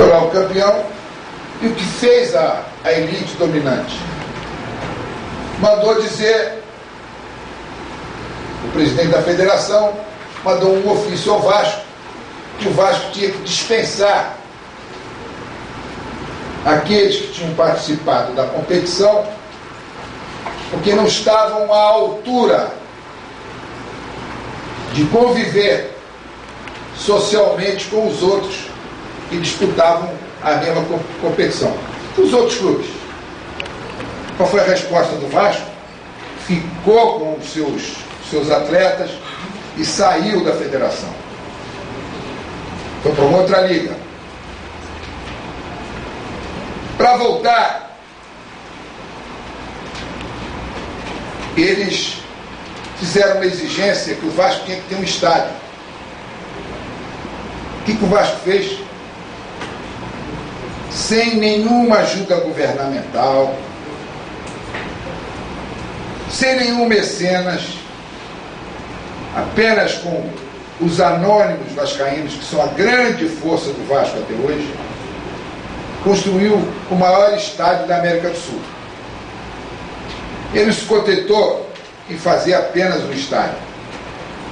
Foi lá o campeão. E o que fez a elite dominante? Mandou dizer, o presidente da federação mandou um ofício ao Vasco, que o Vasco tinha que dispensar aqueles que tinham participado da competição, porque não estavam à altura de conviver socialmente com os outros que disputavam a mesma competição. Os outros clubes. Qual foi a resposta do Vasco? Ficou com os seus atletas e saiu da federação. Foi para uma outra liga. Para voltar, eles fizeram uma exigência que o Vasco tinha que ter um estádio. O que o Vasco fez? Sem nenhuma ajuda governamental, sem nenhum mecenas, apenas com os anônimos vascaínos, que são a grande força do Vasco até hoje, construiu o maior estádio da América do Sul. Ele se contentou em fazer apenas um estádio.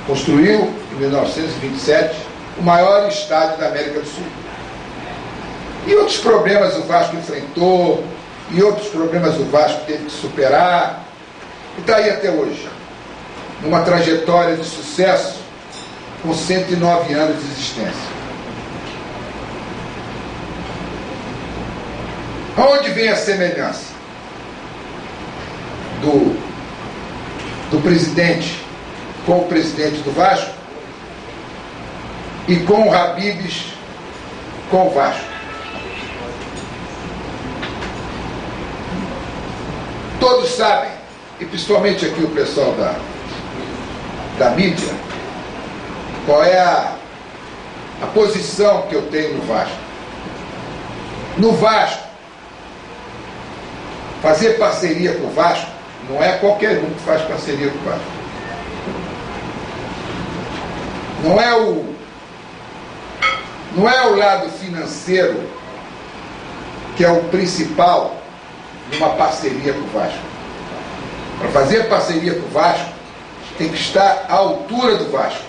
Construiu, em 1927, o maior estádio da América do Sul. E outros problemas o Vasco enfrentou, e outros problemas o Vasco teve que superar, e está aí até hoje, numa trajetória de sucesso com 109 anos de existência. Onde vem a semelhança do presidente com o presidente do Vasco e com o Habibs com o Vasco? Todos sabem, e principalmente aqui o pessoal da mídia, qual é a posição que eu tenho no Vasco. No Vasco, fazer parceria com o Vasco não é qualquer um que faz parceria com o Vasco. Não é o lado financeiro que é o principal numa parceria com o Vasco. Para fazer parceria com o Vasco, tem que estar à altura do Vasco,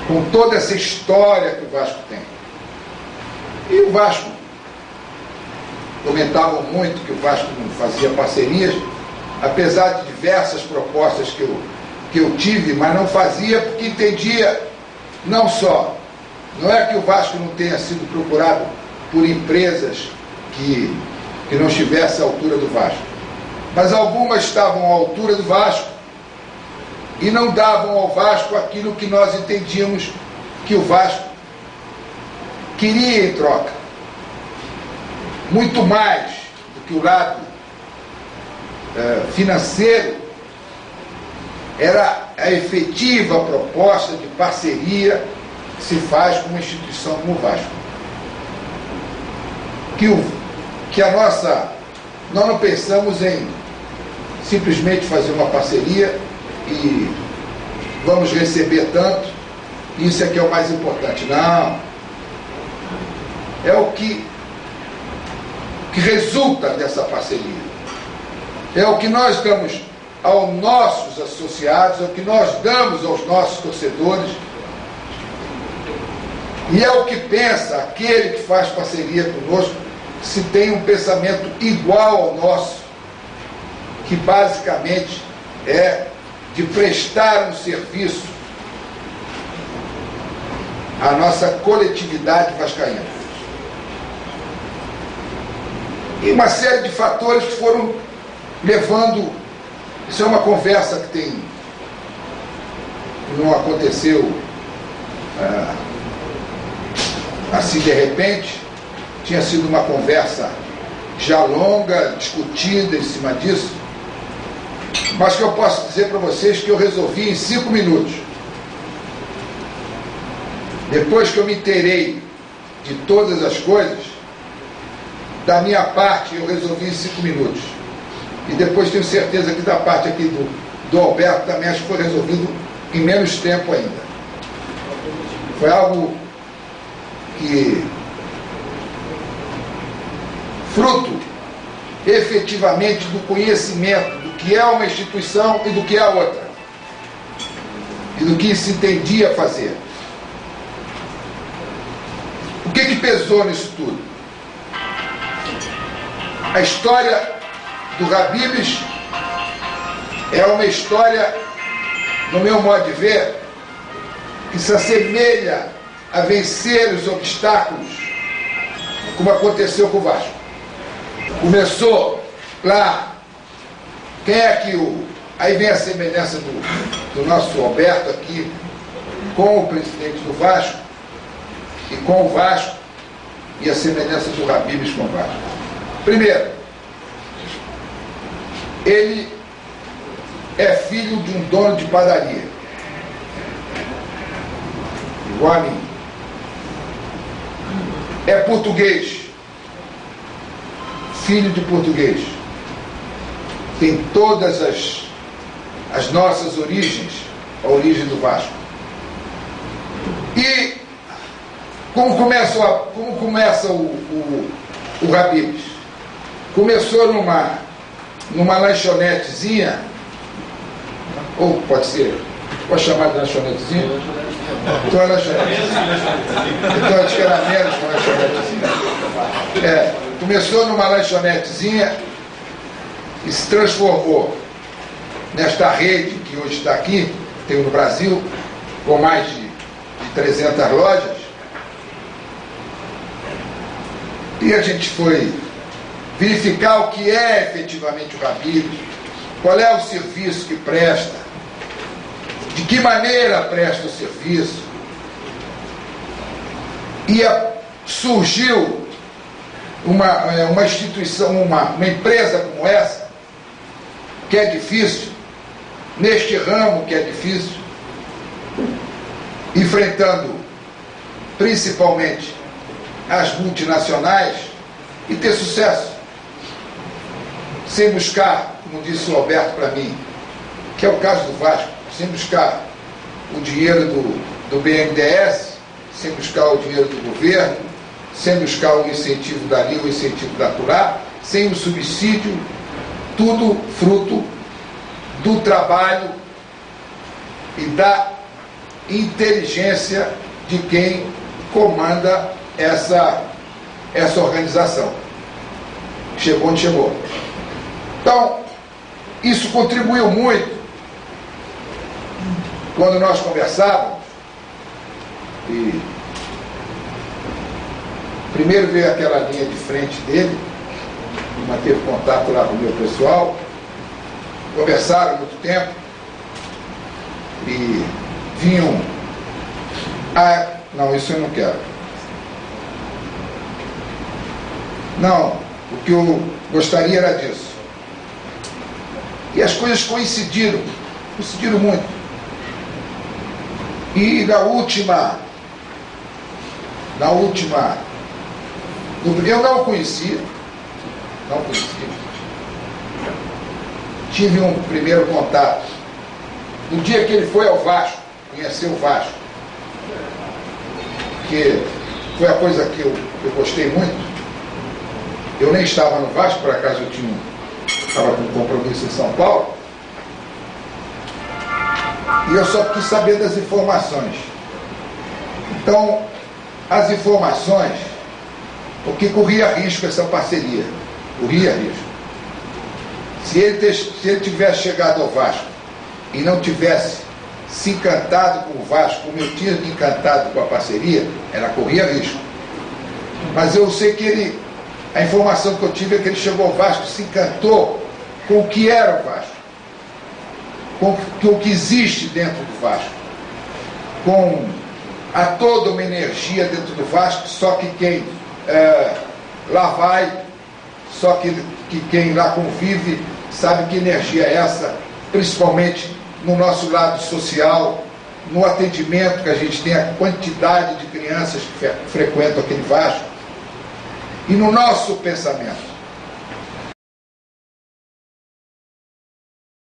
com toda essa história que o Vasco tem. E o Vasco, comentavam muito que o Vasco não fazia parcerias, apesar de diversas propostas que eu tive, mas não fazia porque entendia, não é que o Vasco não tenha sido procurado por empresas que não estivessem à altura do Vasco, mas algumas estavam à altura do Vasco e não davam ao Vasco aquilo que nós entendíamos que o Vasco queria em troca. Muito mais do que o lado financeiro, era a efetiva proposta de parceria que se faz com uma instituição como o Vasco. Nós não pensamos em simplesmente fazer uma parceria e vamos receber tanto, isso é que é o mais importante. Não. É o que resulta dessa parceria. É o que nós damos aos nossos associados, é o que nós damos aos nossos torcedores, e é o que pensa aquele que faz parceria conosco, se tem um pensamento igual ao nosso, que basicamente é de prestar um serviço à nossa coletividade vascaína. E uma série de fatores que foram levando. Isso é uma conversa que não aconteceu assim de repente. Tinha sido uma conversa já longa, discutida em cima disso, mas que eu posso dizer para vocês que eu resolvi em 5 minutos. Depois que eu me inteirei de todas as coisas, da minha parte eu resolvi em 5 minutos. E depois tenho certeza que da parte aqui do Alberto também acho que foi resolvido em menos tempo ainda. Foi algo que fruto efetivamente do conhecimento do que é uma instituição e do que é a outra, e do que se entendia fazer. O que pesou nisso tudo? A história do Habib's é uma história, no meu modo de ver, que se assemelha a vencer os obstáculos, como aconteceu com o Vasco. Começou lá, quem é que aí vem a semelhança do nosso Alberto aqui com o presidente do Vasco e com o Vasco, e a semelhança do Habib's com o Vasco. Primeiro, ele é filho de um dono de padaria, igual a mim. É português, filho de português. Tem todas as nossas origens, a origem do Vasco. E como começa o Habib's? Começou numa lanchonetezinha, ou pode ser, pode chamar de lanchonetezinha? Então é lanchonetezinha. Então acho que era menos uma lanchonetezinha. Começou numa lanchonetezinha e se transformou nesta rede que hoje está aqui, tem no Brasil, com mais de 300 lojas. E a gente foi verificar o que é efetivamente o Habib's, qual é o serviço que presta, de que maneira presta o serviço. E surgiu uma instituição, uma empresa como essa, que é difícil, neste ramo que é difícil, enfrentando principalmente as multinacionais, e ter sucesso, sem buscar, como disse o Alberto para mim, que é o caso do Vasco, sem buscar o dinheiro do BNDES, sem buscar o dinheiro do governo, sem buscar o incentivo dali, o incentivo da sem o subsídio, tudo fruto do trabalho e da inteligência de quem comanda essa organização. Chegou onde chegou. Então, isso contribuiu muito quando nós conversávamos. E primeiro veio aquela linha de frente dele, manteve contato lá com o meu pessoal, conversaram muito tempo e vinham: não, isso eu não quero. Não, o que eu gostaria era disso. E as coisas coincidiram muito. E na última, eu não conhecia, tive um primeiro contato, no dia que ele foi ao Vasco, conheceu o Vasco, que foi a coisa que eu gostei muito. Eu nem estava no Vasco, por acaso eu estava com um compromisso em São Paulo, e eu só quis saber das informações. Então, as informações, porque corria risco essa parceria, corria risco. Se ele tivesse chegado ao Vasco e não tivesse se encantado com o Vasco, como eu tinha me encantado com a parceria, corria risco. Mas eu sei que a informação que eu tive é que ele chegou ao Vasco, se encantou com o que era o Vasco, com o que existe dentro do Vasco, com toda uma energia dentro do Vasco, só que quem lá vai, só que quem lá convive sabe que energia é essa, principalmente no nosso lado social, no atendimento que a gente tem, a quantidade de crianças que frequentam aquele Vasco, e no nosso pensamento.